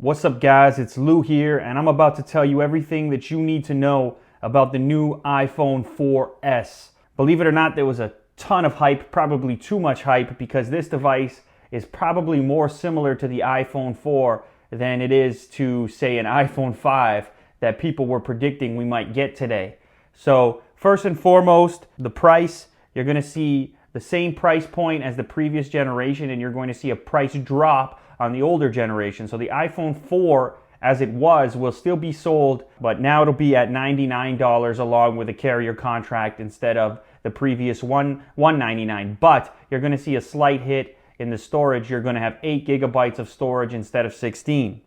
What's up, guys? It's Lou here, and I'm about to tell you everything that you need to know about the new iPhone 4S. Believe it or not, there was a ton of hype, probably too much hype, because this device is probably more similar to the iPhone 4 than it is to, say, an iPhone 5 that people were predicting we might get today. So, first and foremost, the price. You're going to see the same price point as the previous generation, and you're going to see a price drop on the older generation. So the iPhone 4, as it was, will still be sold, but now it'll be at $99 along with a carrier contract instead of the previous $199. But you're going to see a slight hit in the storage. You're going to have 8 gigabytes of storage instead of 16.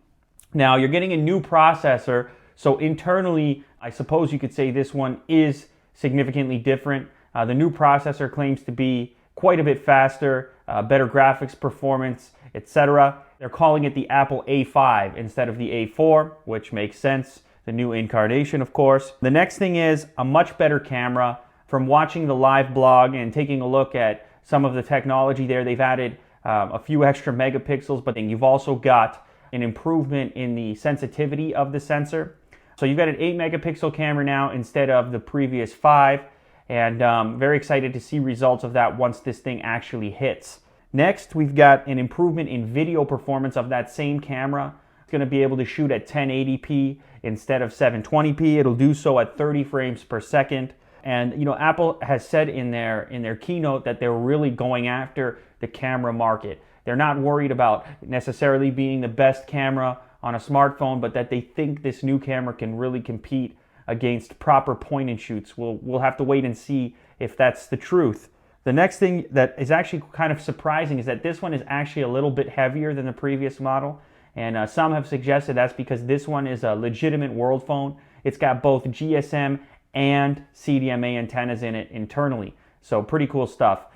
Now you're getting a new processor, so internally, I suppose you could say this one is significantly different. The new processor claims to be quite a bit faster, better graphics performance, etc. They're calling it the Apple A5 instead of the A4, which makes sense. The new incarnation, of course. The next thing is a much better camera. From watching the live blog and taking a look at some of the technology there, they've added a few extra megapixels, but then you've also got an improvement in the sensitivity of the sensor. So you've got an 8 megapixel camera now instead of the previous 5. And very excited to see results of that once this thing actually hits. Next, we've got an improvement in video performance of that same camera. It's going to be able to shoot at 1080p instead of 720p. It'll do so at 30 frames per second. And you know, Apple has said in their keynote that they're really going after the camera market. They're not worried about necessarily being the best camera on a smartphone, but that they think this new camera can really compete against proper point and shoots. We'll have to wait and see if that's the truth. The next thing that is actually kind of surprising is that this one is actually a little bit heavier than the previous model, and some have suggested that's because this one is a legitimate world phone. It's got both GSM and CDMA antennas in it internally, so pretty cool stuff.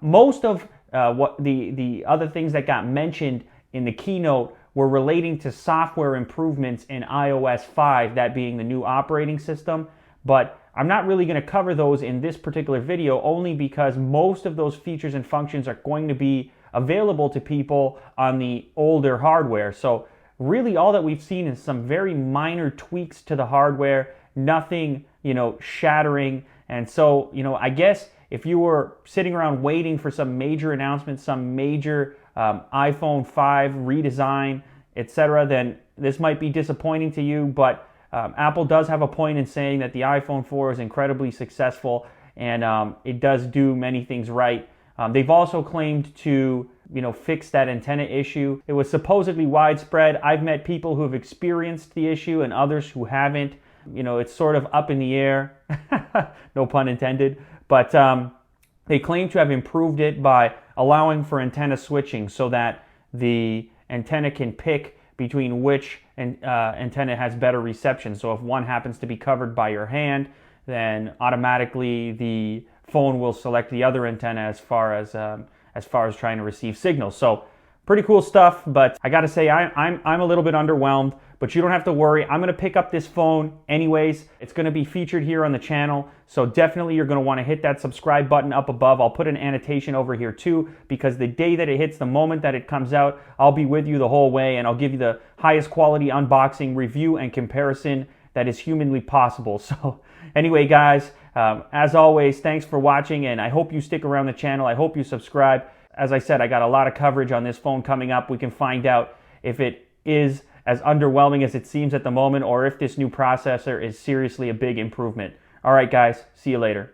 Most of what the other things that got mentioned in the keynote were relating to software improvements in iOS 5, that being the new operating system. But I'm not really going to cover those in this particular video, only because most of those features and functions are going to be available to people on the older hardware. So really all that we've seen is some very minor tweaks to the hardware, nothing, shattering. And so, I guess if you were sitting around waiting for some major announcement, some major iPhone 5 redesign, etc., then this might be disappointing to you, but Apple does have a point in saying that the iPhone 4 is incredibly successful, and it does do many things right. They've also claimed to fix that antenna issue. It was supposedly widespread. I've met people who have experienced the issue and others who haven't. It's sort of up in the air, no pun intended, but they claim to have improved it by allowing for antenna switching so that the antenna can pick between which antenna has better reception. So if one happens to be covered by your hand, then automatically the phone will select the other antenna as far as trying to receive signals. So pretty cool stuff, but I gotta say I'm a little bit underwhelmed, but you don't have to worry. I'm gonna pick up this phone anyways. It's gonna be featured here on the channel, so definitely you're gonna wanna hit that subscribe button up above. I'll put an annotation over here too, because the day that it hits, the moment that it comes out, I'll be with you the whole way, and I'll give you the highest quality unboxing, review, and comparison that is humanly possible. So anyway, guys, as always, thanks for watching, and I hope you stick around the channel. I hope you subscribe. As I said, I got a lot of coverage on this phone coming up. We can find out if it is as underwhelming as it seems at the moment, or if this new processor is seriously a big improvement. All right, guys, see you later.